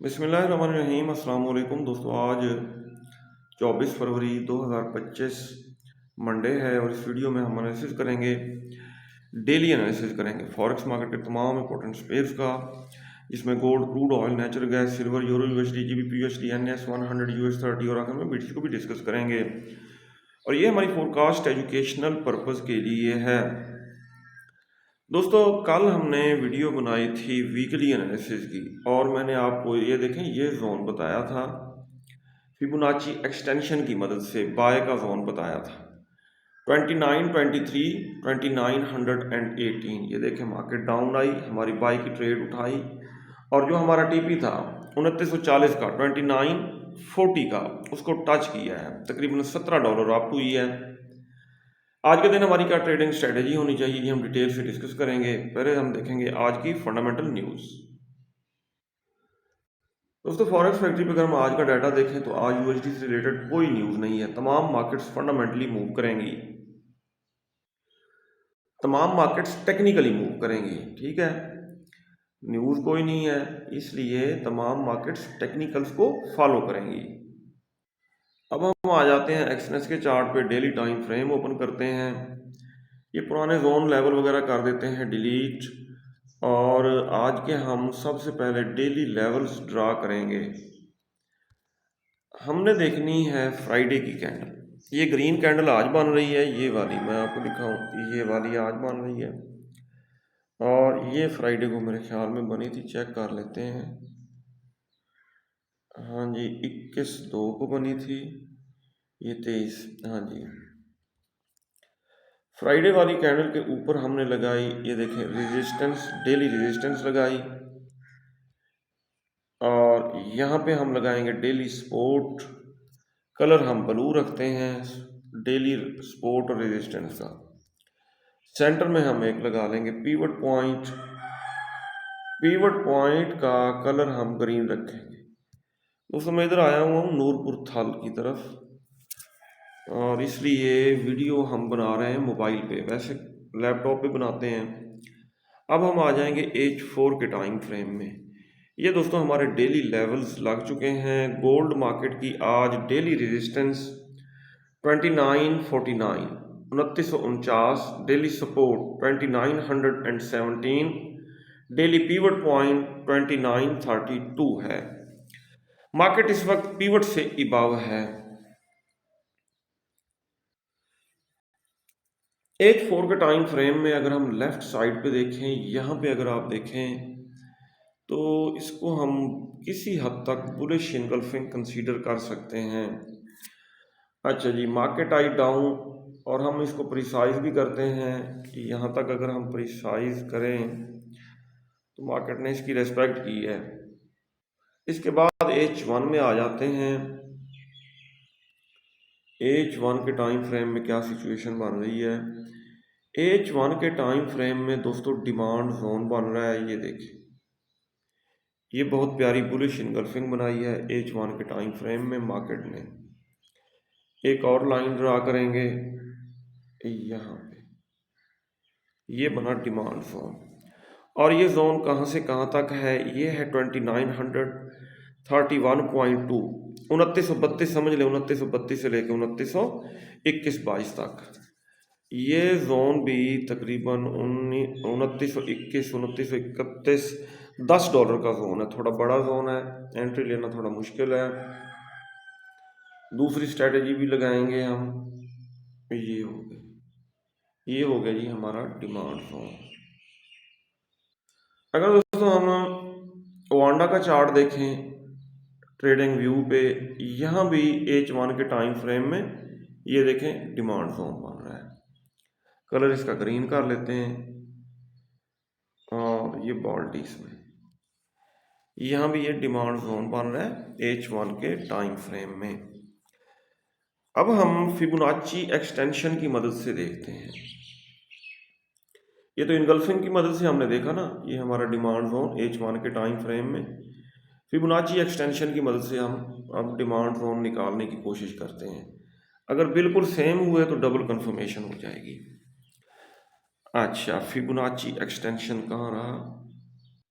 बिस्मिल्लाहिर्रहमानिर्रहीम। अस्सलाम वालेकुम दोस्तों, आज 24 फरवरी 2025 मंडे है और इस वीडियो में हम एनालिसिस करेंगे, डेली एनालिसिस करेंगे फॉरेक्स मार्केट के तमाम इंपॉर्टेंट स्पेयर्स का, जिसमें gold, crude oil, natural gas, silver, euro USD, GBP USD, NS 100, US30 और आखिर में बीटीसी को भी डिस्कस करेंगे। और ये हमारी फोरकास्ट एजुकेशनल पर्पज़ के लिए है। दोस्तों, कल हमने वीडियो बनाई थी वीकली एनालिसिस की और मैंने आपको ये देखें ये जोन बताया था, फिबोनाची एक्सटेंशन की मदद से बाय का जोन बताया था 29, 23, 2918। ये देखें मार्केट डाउन आई, हमारी बाय की ट्रेड उठाई और जो हमारा टीपी था 2940 का, 2940 का, उसको टच किया है, तकरीबन $17 अप हुई है। आज के दिन हमारी क्या ट्रेडिंग स्ट्रेटेजी होनी चाहिए, ये हम डिटेल से डिस्कस करेंगे। पहले हम देखेंगे आज की फंडामेंटल न्यूज़। दोस्तों, फॉरेक्स फैक्ट्री पे अगर हम आज का डाटा देखें तो आज यूएसडी से रिलेटेड कोई न्यूज़ नहीं है। तमाम मार्केट्स फंडामेंटली मूव करेंगी, तमाम मार्केट्स टेक्निकली मूव करेंगी, ठीक है। न्यूज़ कोई नहीं है, इसलिए तमाम मार्केट्स टेक्निकल्स को फॉलो करेंगी। अब हम आ जाते हैं एक्सनेस के चार्ट पे, डेली टाइम फ्रेम ओपन करते हैं। ये पुराने जोन लेवल वगैरह कर देते हैं डिलीट, और आज के हम सबसे पहले डेली लेवल्स ड्रा करेंगे। हमने देखनी है फ्राइडे की कैंडल। ये ग्रीन कैंडल आज बन रही है, ये वाली मैं आपको दिखाऊं, ये वाली आज बन रही है और ये फ्राइडे को मेरे ख्याल में बनी थी, चेक कर लेते हैं। हाँ जी, 21/2 को बनी थी, ये 23, हाँ जी। फ्राइडे वाली कैंडल के ऊपर हमने लगाई, ये देखें रेजिस्टेंस, डेली रेजिस्टेंस लगाई, और यहाँ पे हम लगाएंगे डेली सपोर्ट। कलर हम ब्लू रखते हैं, डेली सपोर्ट और रेजिस्टेंस का। सेंटर में हम एक लगा लेंगे पीवट पॉइंट, पीवट पॉइंट का कलर हम ग्रीन रखेंगे। दोस्तों, मैं इधर आया हुआ हूँ नूरपुर थल की तरफ, और इसलिए वीडियो हम बना रहे हैं मोबाइल पे, वैसे लैपटॉप पे बनाते हैं। अब हम आ जाएंगे H4 के टाइम फ्रेम में। ये दोस्तों हमारे डेली लेवल्स लग चुके हैं। गोल्ड मार्केट की आज daily resistance 2949, 2949, daily support 2917, daily pivot point 2932 है। मार्केट इस वक्त पीवट से इबाव है। H4 के टाइम फ्रेम में अगर हम लेफ्ट साइड पे देखें, यहाँ पे अगर आप देखें तो इसको हम किसी हद तक बुलिश इनगल्फिंग कंसीडर कर सकते हैं। अच्छा जी, मार्केट आई डाउन और हम इसको प्रिसाइज भी करते हैं कि यहाँ तक अगर हम प्रिसाइज करें तो मार्केट ने इसकी रेस्पेक्ट की है। इसके बाद H1 में आ जाते हैं। H1 के टाइम फ्रेम में क्या सिचुएशन बन रही है। H1 के टाइम फ्रेम में दोस्तों डिमांड जोन बन रहा है, ये देखिए, ये बहुत प्यारी बुलिश इनगल्फिंग बनाई है H1 के टाइम फ्रेम में मार्केट ने। एक और लाइन ड्रा करेंगे यहाँ पे, ये बना डिमांड जोन, और ये जोन कहाँ से कहाँ तक है, ये है 2931.2, 2932 समझ लें, 2932 से लेकर 2921-22 तक। ये जोन भी तकरीबन 2921, 2931, $10 का जोन है, थोड़ा बड़ा जोन है, एंट्री लेना थोड़ा मुश्किल है। दूसरी स्ट्रेटेजी भी लगाएंगे हम, ये हो गया, ये हो गया जी हमारा डिमांड जोन। अगर दोस्तों हम वांडा का चार्ट देखें ट्रेडिंग व्यू पे, यहाँ भी H1 के टाइम फ्रेम में ये देखें डिमांड जोन बन रहा है। कलर इसका ग्रीन कर लेते हैं, और ये बॉल्टीस में यहाँ भी ये डिमांड जोन बन रहा है H1 के टाइम फ्रेम में। अब हम फिबोनाची एक्सटेंशन की मदद से देखते हैं। ये तो इनगल्फिंग की मदद से हमने देखा ना, ये हमारा डिमांड जोन H1 के टाइम फ्रेम में। फिबोनाची एक्सटेंशन की मदद से हम अब डिमांड जोन निकालने की कोशिश करते हैं। अगर बिल्कुल सेम हुए तो डबल कंफर्मेशन हो जाएगी। अच्छा, फिबोनाची एक्सटेंशन कहाँ रहा।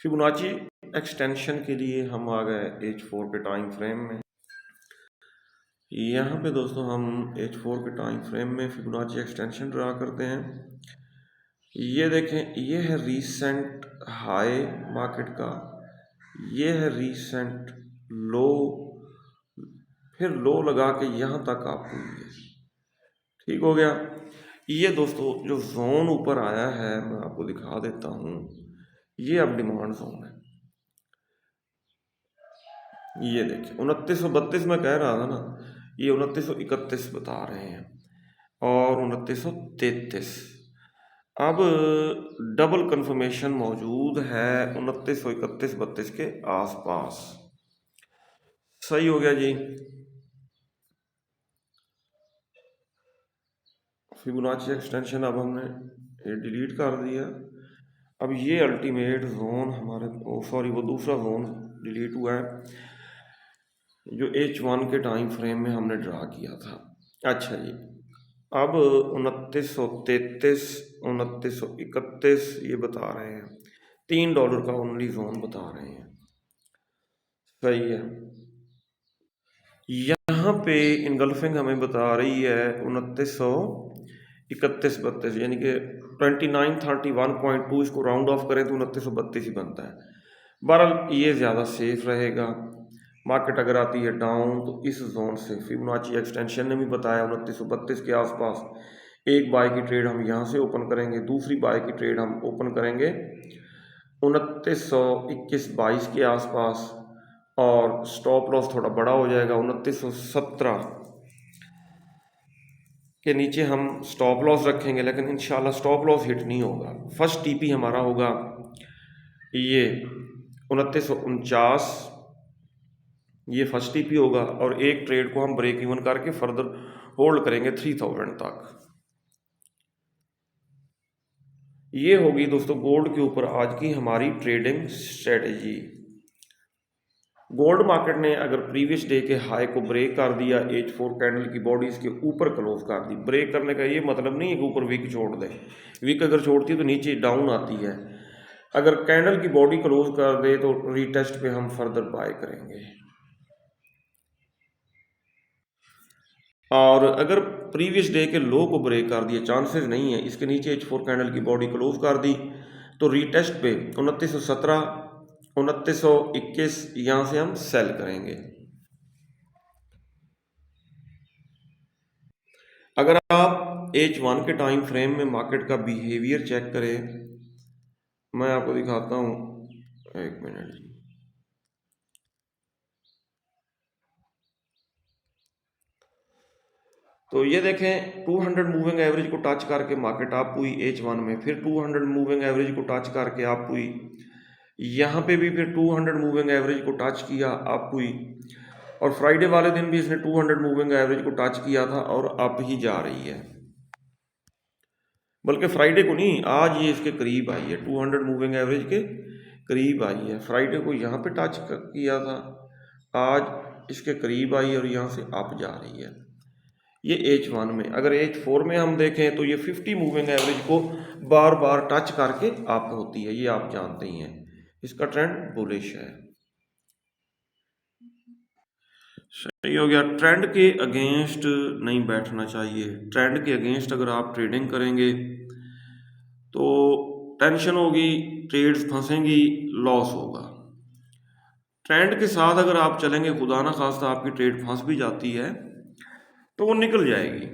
फिबोनाची एक्सटेंशन के लिए हम आ गए H4 के टाइम फ्रेम में। यहाँ पे दोस्तों हम H4 के टाइम फ्रेम में फिबोनाची एक्सटेंशन ड्रा करते हैं। ये देखें, ये है रीसेंट हाई मार्केट का, ये है रीसेंट लो, फिर लो लगा के यहाँ तक आप हुई है। ठीक हो गया। ये दोस्तों जो जोन ऊपर आया है मैं आपको दिखा देता हूँ, ये अब डिमांड जोन है। ये देखिए 2932 में कह रहा था ना, ये 2931 बता रहे हैं और 2933। अब डबल कंफर्मेशन मौजूद है 2931-32 के आसपास। सही हो गया जी। फिबोनाची एक्सटेंशन अब हमने ये डिलीट कर दिया। अब ये अल्टीमेट जोन हमारे, सॉरी वो दूसरा जोन डिलीट हुआ है जो H1 के टाइम फ्रेम में हमने ड्रा किया था। अच्छा जी, अब 2933, 2931 ये बता रहे हैं, $3 का ओनली जोन बता रहे हैं। सही है। यहाँ पे इनगल्फिंग हमें बता रही है 2931-32, यानी कि 2931.2, इसको राउंड ऑफ करें तो 2932 ही बनता है। बहरहाल ये ज़्यादा सेफ रहेगा। मार्केट अगर आती है डाउन तो इस जोन से, फिबोनाची एक्सटेंशन ने भी बताया 2932 के आसपास एक बाय की ट्रेड हम यहाँ से ओपन करेंगे, दूसरी बाय की ट्रेड हम ओपन करेंगे 2921-22 के आसपास, और स्टॉप लॉस थोड़ा बड़ा हो जाएगा 2917 के नीचे हम स्टॉप लॉस रखेंगे, लेकिन इंशाल्लाह स्टॉप लॉस हिट नहीं होगा। फर्स्ट टीपी हमारा होगा ये 2949, ये फर्स्ट टीपी होगा, और एक ट्रेड को हम ब्रेक इवन करके फर्दर होल्ड करेंगे 3000 तक। ये होगी दोस्तों गोल्ड के ऊपर आज की हमारी ट्रेडिंग स्ट्रेटेजी। गोल्ड मार्केट ने अगर प्रीवियस डे के हाई को ब्रेक कर दिया, H4 कैंडल की बॉडी इसके ऊपर क्लोज कर दी। ब्रेक करने का ये मतलब नहीं है कि ऊपर विक छोड़ दे, विक अगर छोड़ती है तो नीचे डाउन आती है। अगर कैंडल की बॉडी क्लोज कर दे तो रीटेस्ट पे हम फर्दर बाय करेंगे। और अगर प्रीवियस डे के लो को ब्रेक कर दिया, चांसेस नहीं है, इसके नीचे H4 कैंडल की बॉडी क्लोज कर दी तो रीटेस्ट पे 2917, 2921 यहाँ से हम सेल करेंगे। अगर आप H1 के टाइम फ्रेम में मार्केट का बिहेवियर चेक करें, मैं आपको दिखाता हूँ, एक मिनट जी। तो ये देखें 200 मूविंग एवरेज को टच करके मार्केट अप हुई H1 में, फिर 200 मूविंग एवरेज को टच करके अप हुई, यहाँ पे भी फिर 200 मूविंग एवरेज को टच किया, अप हुई, और फ्राइडे वाले दिन भी इसने 200 मूविंग एवरेज को टच किया था और अप ही जा रही है। बल्कि फ्राइडे को नहीं, आज ये इसके करीब आई है, 200 मूविंग एवरेज के करीब आई है। फ्राइडे को यहाँ पे टच किया था, आज इसके करीब आई और यहाँ से अप जा रही है। ये H1 में। अगर H4 में हम देखें तो ये 50 मूविंग एवरेज को बार बार टच करके अप होती है, ये आप जानते ही हैं। इसका ट्रेंड बुलिश है। सही हो गया। ट्रेंड के अगेंस्ट नहीं बैठना चाहिए। ट्रेंड के अगेंस्ट अगर आप ट्रेडिंग करेंगे तो टेंशन होगी, ट्रेड्स फंसेंगी, लॉस होगा। ट्रेंड के साथ अगर आप चलेंगे, खुदा ना खास्ता आपकी ट्रेड फंस भी जाती है तो वो निकल जाएगी।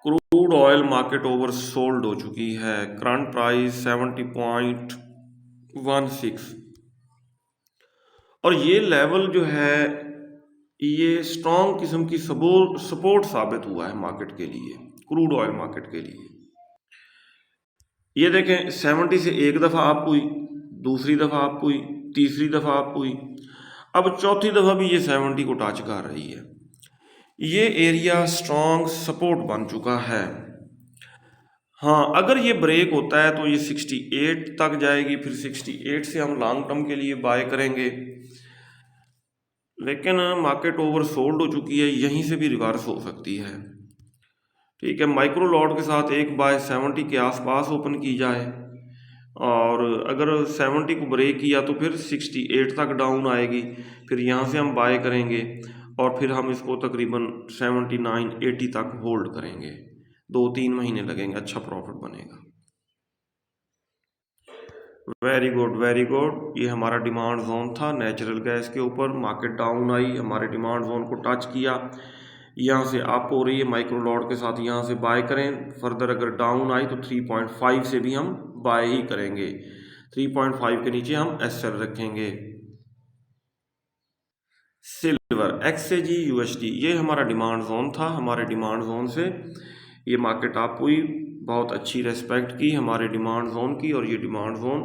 Crude oil market over sold हो चुकी है। करंट प्राइस 70.16, और ये लेवल जो है ये स्ट्रॉन्ग किस्म की सपोर्ट साबित हुआ है मार्केट के लिए, क्रूड ऑयल मार्केट के लिए। ये देखें 70 से एक दफ़ा अप हुई, दूसरी दफ़ा अप हुई, तीसरी दफ़ा अप हुई, अब चौथी दफ़ा भी ये 70 को टच कर रही है। ये एरिया स्ट्रॉन्ग सपोर्ट बन चुका है। हाँ, अगर ये ब्रेक होता है तो ये 68 तक जाएगी, फिर 68 से हम लॉन्ग टर्म के लिए बाय करेंगे, लेकिन मार्केट ओवर सोल्ड हो चुकी है, यहीं से भी रिवर्स हो सकती है। ठीक है, माइक्रो लॉट के साथ एक बाय 70 के आसपास ओपन की जाए और अगर 70 को ब्रेक किया तो फिर 68 तक डाउन आएगी, फिर यहाँ से हम बाय करेंगे और फिर हम इसको तकरीबन 79-80 तक होल्ड करेंगे। 2-3 महीने लगेंगे, अच्छा प्रॉफिट बनेगा। Very good very good. ये हमारा डिमांड जोन था नेचुरल गैस के ऊपर, मार्केट डाउन आई, हमारे डिमांड जोन को टच किया, यहाँ से अप हो रही है माइक्रो लॉट के साथ, यहाँ से बाय करें। फर्दर अगर डाउन आई तो 3.5 से भी हम बाय ही करेंगे, 3.5 के नीचे हम एसएल रखेंगे। सिल्वर एक्सएजी यूएसडी, ये हमारा डिमांड जोन था। हमारे डिमांड जोन से ये मार्केट अप हुई, बहुत अच्छी रेस्पेक्ट की हमारे डिमांड जोन की, और ये डिमांड जोन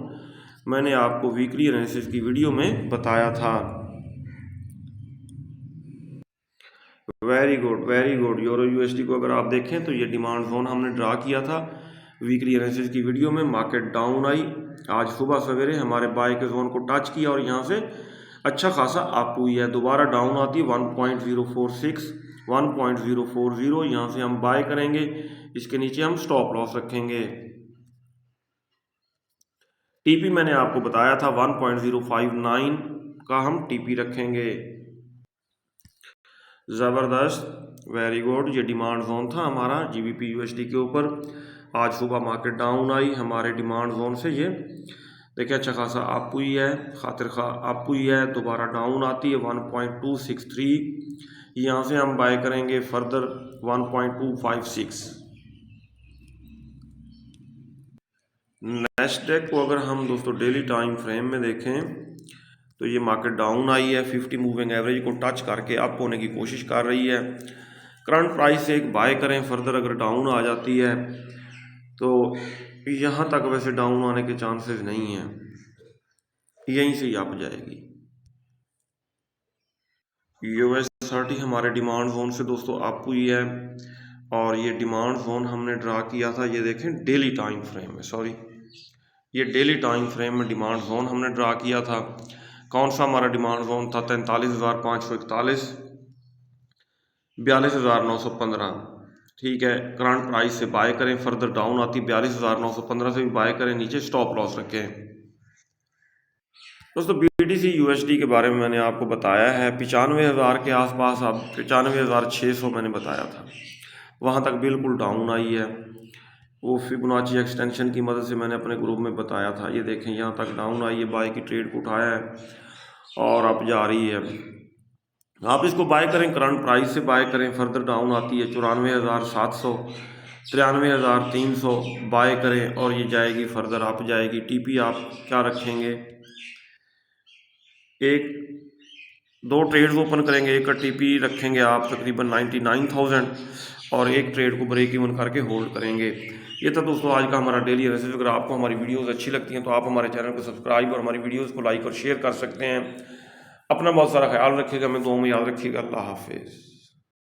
मैंने आपको वीकली एनालिसिस की वीडियो में बताया था। Very good very good. Euro USD को अगर आप देखें तो ये डिमांड जोन हमने ड्रा किया था वीकली एनालिसिस की वीडियो में। मार्केट डाउन आई, आज सुबह सवेरे हमारे बाय के जोन को टच किया और यहाँ से अच्छा खासा अप हुई है। दोबारा डाउन आती है 1.046 1.040, यहाँ से हम बाय करेंगे, इसके नीचे हम स्टॉप लॉस रखेंगे। टीपी मैंने आपको बताया था 1.059 का हम टीपी रखेंगे। ज़बरदस्त, वेरी गुड। ये डिमांड जोन था हमारा जीबीपी यूएसडी के ऊपर। आज सुबह मार्केट डाउन आई, हमारे डिमांड जोन से ये देखिए अच्छा खासा अप हुई है, खातिर खा अप हुई है, दोबारा डाउन आती है 1.263, यहाँ से हम बाय करेंगे फर्दर 1.256। नेस्डेक को अगर हम दोस्तों डेली टाइम फ्रेम में देखें तो ये मार्केट डाउन आई है, 50 मूविंग एवरेज को टच करके अप होने की कोशिश कर रही है। करंट प्राइस से एक बाय करें, फर्दर अगर डाउन आ जाती है तो यहाँ तक वैसे डाउन आने के चांसेस नहीं हैं, यहीं से ही अप जाएगी। US30 हमारे डिमांड जोन से दोस्तों अप हुई है, और ये डिमांड जोन हमने ड्रा किया था, ये देखें डेली टाइम फ्रेम में, सॉरी ये डेली टाइम फ्रेम में डिमांड जोन हमने ड्रा किया था। कौन सा हमारा डिमांड जोन था? 43,541, 42,915। ठीक है, करंट प्राइस से बाय करें, फर्दर डाउन आती 42,915 से भी बाय करें, नीचे स्टॉप लॉस रखें। दोस्तों BTC USD के बारे में मैंने आपको बताया है 95,000 के आसपास, अब 95,600 मैंने बताया था, वहाँ तक बिल्कुल डाउन आई है। वो फिबोनाची एक्सटेंशन की मदद से मैंने अपने ग्रुप में बताया था, ये देखें यहाँ तक डाउन आई है, बाय की ट्रेड को उठाया है और अब जा रही है। आप इसको बाय करें, करंट प्राइस से बाय करें, फर्दर डाउन आती है 94,700, 93,300, बाय करें और ये जाएगी फर्दर अप जाएगी। टीपी आप क्या रखेंगे? एक दो ट्रेड्स ओपन करेंगे, एक का टीपी रखेंगे आप तकरीबन 99,000 और एक ट्रेड को ब्रेक इवन करके होल्ड करेंगे। ये था दोस्तों आज का हमारा डेली एनालिसिस। अगर आपको हमारी वीडियोस अच्छी लगती हैं तो आप हमारे चैनल को सब्सक्राइब और हमारी वीडियोस को लाइक और शेयर कर सकते हैं। अपना बहुत सारा ख्याल रखिएगा, मैं दुआ में याद रखिएगा। अल्लाह हाफिज़।